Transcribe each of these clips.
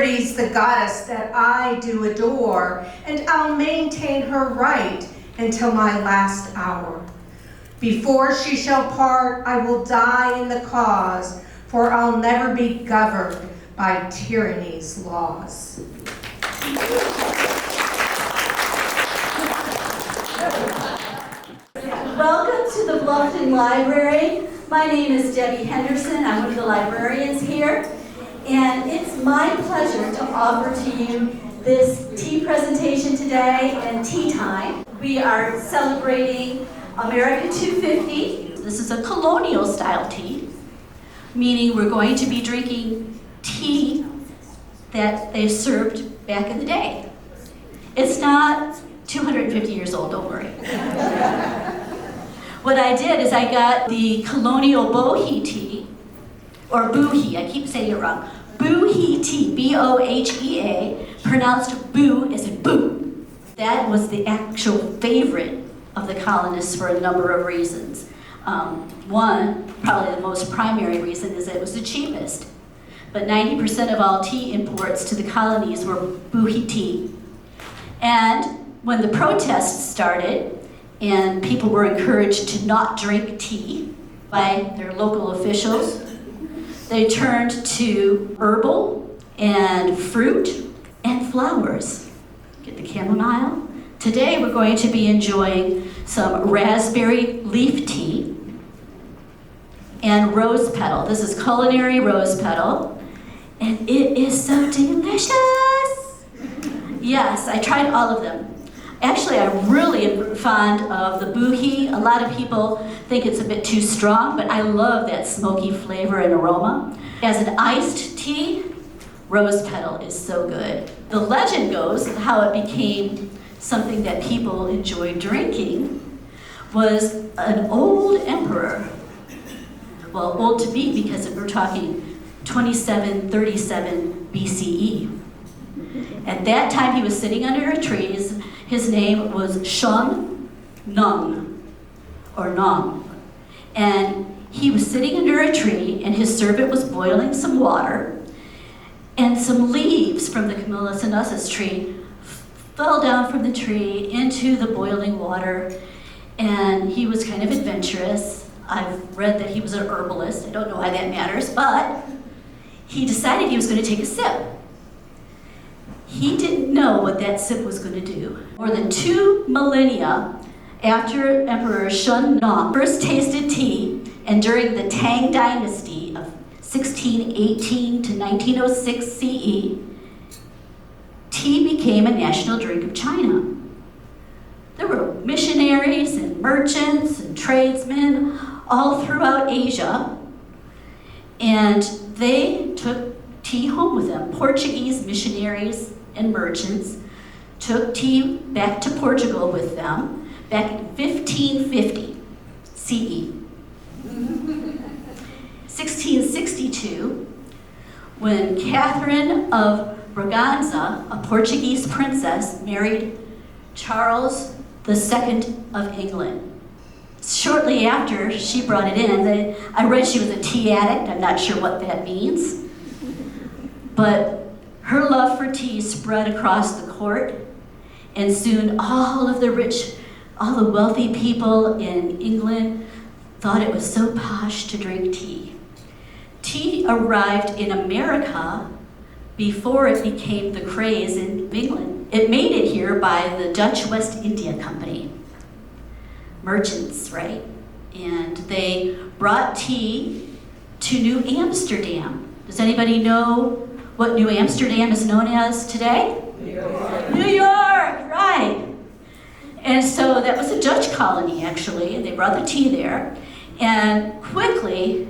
Liberty's the goddess that I do adore, and I'll maintain her right until my last hour. Before she shall part, I will die in the cause, for I'll never be governed by tyranny's laws. Welcome to the Bluffton Library. My name is Debbie Henderson. I'm one of the librarians here. And it's my pleasure to offer to you this tea presentation today and tea time. We are celebrating America 250. This is a colonial style tea, meaning we're going to be drinking tea that they served back in the day. It's not 250 years old, don't worry. What I did is I got the colonial bohea tea, or bohea, I keep saying it wrong. Bohea tea, B-O-H-E-A, pronounced boo as in boo. That was the actual favorite of the colonists for a number of reasons. One, probably the most primary reason, is that it was the cheapest. But 90% of all tea imports to the colonies were bohea tea. And when the protests started, and people were encouraged to not drink tea by their local officials, they turned to herbal and fruit and flowers. Get the chamomile. Today we're going to be enjoying some raspberry leaf tea and rose petal. This is culinary rose petal, and it is so delicious. Yes, I tried all of them. Actually, I really am fond of the bohea. A lot of people think it's a bit too strong, but I love that smoky flavor and aroma. As an iced tea, rose petal is so good. The legend goes how it became something that people enjoyed drinking was an old emperor. Well, old to me because we're talking 2737 BCE. At that time, he was sitting under a tree. His name was Shun Nung, or Nong. And he was sitting under a tree, and his servant was boiling some water, and some leaves from the Camellia sinensis tree fell down from the tree into the boiling water, and he was kind of adventurous. I've read that he was an herbalist. I don't know why that matters, but he decided he was going to take a sip. He didn't know what that sip was going to do. More than 2 millennia after Emperor Shun Nong first tasted tea, and during the Tang Dynasty of 1618 to 1906 CE, tea became a national drink of China. There were missionaries and merchants and tradesmen all throughout Asia, and they took tea home with them. Portuguese missionaries and merchants took tea back to Portugal with them back in 1550 CE. 1662, when Catherine of Braganza, a Portuguese princess, married Charles II of England. Shortly after she brought it in, I read she was a tea addict. I'm not sure what that means. But her love for tea spread across the court, and soon all the wealthy people in England thought it was so posh to drink tea. Tea arrived in America before it became the craze in England. It made it here by the Dutch West India Company. Merchants, right? And they brought tea to New Amsterdam. Does anybody know what New Amsterdam is known as today? New York. New York, right. And so that was a Dutch colony, actually, and they brought the tea there. And quickly,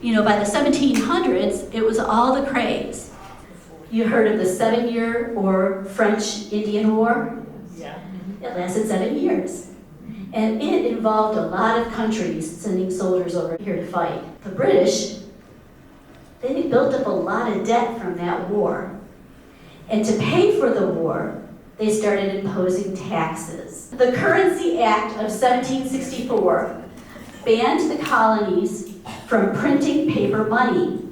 by the 1700s, it was all the craze. You heard of the 7-year or French-Indian War? Yeah. It lasted 7 years. And it involved a lot of countries sending soldiers over here to fight. The British, they built up a lot of debt from that war. And to pay for the war, they started imposing taxes. The Currency Act of 1764 banned the colonies from printing paper money.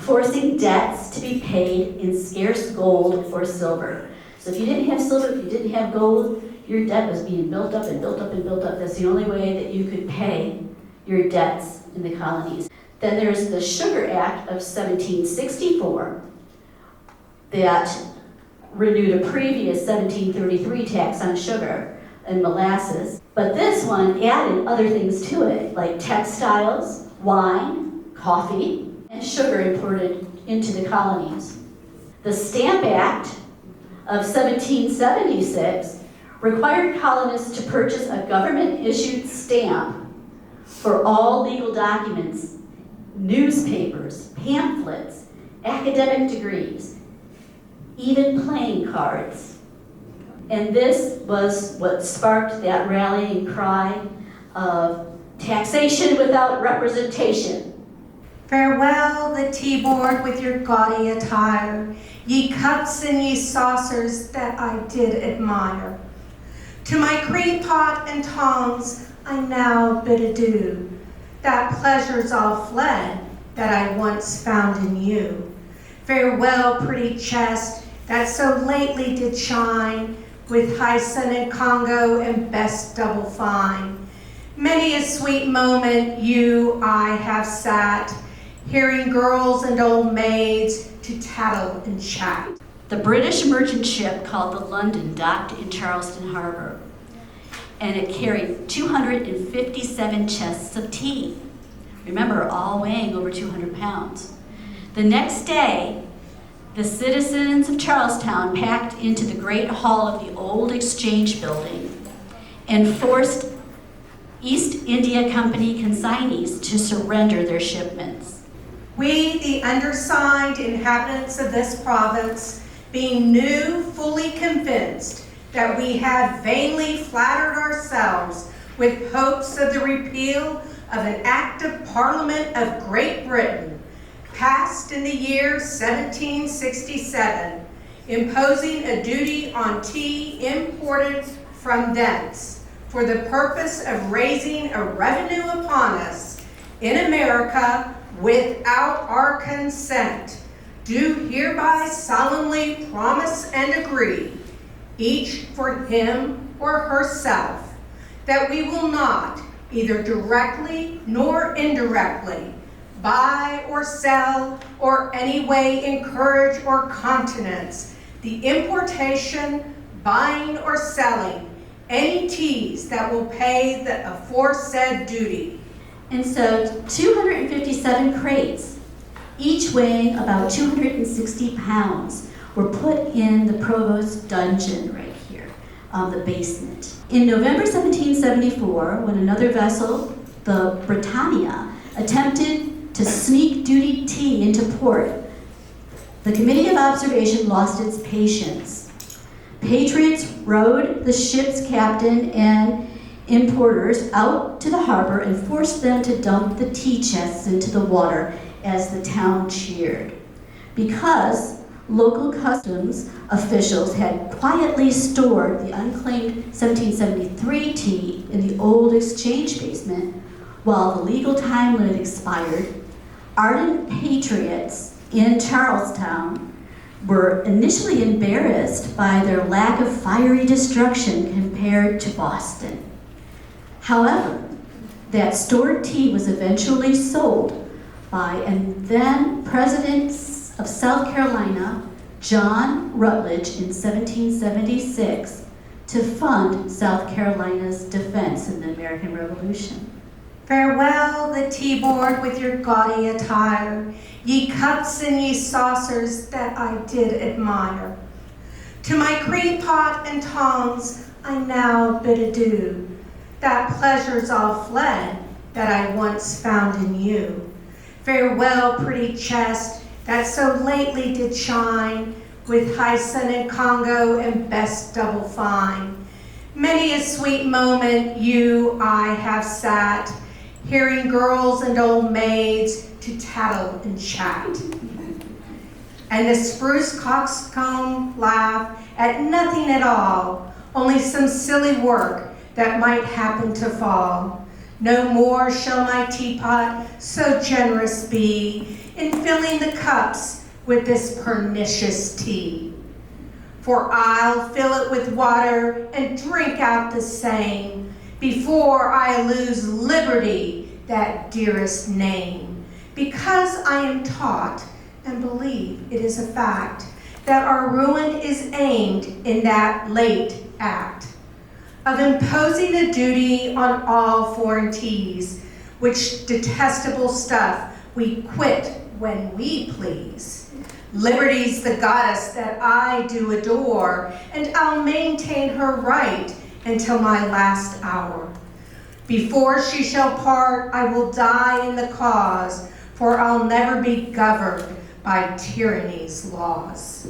forcing debts to be paid in scarce gold or silver. So if you didn't have silver, if you didn't have gold, your debt was being built up and built up and built up. That's the only way that you could pay your debts in the colonies. Then there's the Sugar Act of 1764 that renewed a previous 1733 tax on sugar and molasses. But this one added other things to it, like textiles, wine, coffee, and sugar imported into the colonies. The Stamp Act of 1776 required colonists to purchase a government-issued stamp for all legal documents, newspapers, pamphlets, academic degrees, even playing cards. And this was what sparked that rallying cry of taxation without representation. Farewell the tea board with your gaudy attire, ye cups and ye saucers that I did admire. To my cream pot and tongs I now bid adieu, that pleasure's all fled that I once found in you. Farewell pretty chest that so lately did shine, with Hyson and Congo and best double fine. Many a sweet moment you I have sat, hearing girls and old maids to tattle and chat. The British merchant ship called the London docked in Charleston Harbor, and it carried 257 chests of tea. Remember, all weighing over 200 pounds. The next day, the citizens of Charlestown packed into the Great Hall of the old Exchange Building and forced East India Company consignees to surrender their shipments. We, the undersigned inhabitants of this province, being new, fully convinced that we have vainly flattered ourselves with hopes of the repeal of an Act of Parliament of Great Britain, passed in the year 1767, imposing a duty on tea imported from thence for the purpose of raising a revenue upon us in America without our consent, do hereby solemnly promise and agree, each for him or herself, that we will not, either directly nor indirectly, buy or sell or any way encourage or countenance the importation, buying or selling any teas that will pay the aforesaid duty. And so 257 crates, each weighing about 260 pounds, were put in the provost's dungeon right here, the basement. In November 1774, when another vessel, the Britannia, attempted to sneak duty tea into port, the Committee of Observation lost its patience. Patriots rowed the ship's captain and importers out to the harbor and forced them to dump the tea chests into the water as the town cheered. Because local customs officials had quietly stored the unclaimed 1773 tea in the old exchange basement while the legal time limit expired, ardent patriots in Charlestown were initially embarrassed by their lack of fiery destruction compared to Boston. However, that stored tea was eventually sold by and then President of South Carolina, John Rutledge, in 1776 to fund South Carolina's defense in the American Revolution. Farewell the tea board with your gaudy attire, ye cups and ye saucers that I did admire. To my cream pot and tongs I now bid adieu, that pleasure's all fled that I once found in you. Farewell pretty chest that so lately did shine, with Hyson and Congo and best double fine. Many a sweet moment you I have sat, hearing girls and old maids to tattle and chat. And the spruce coxcomb laugh at nothing at all, only some silly work that might happen to fall. No more shall my teapot so generous be in filling the cups with this pernicious tea. For I'll fill it with water and drink out the same before I lose liberty, that dearest name. Because I am taught and believe it is a fact that our ruin is aimed in that late act of imposing a duty on all foreign teas, which detestable stuff we quit when we please. Liberty's the goddess that I do adore, and I'll maintain her right until my last hour. Before she shall part, I will die in the cause, for I'll never be governed by tyranny's laws.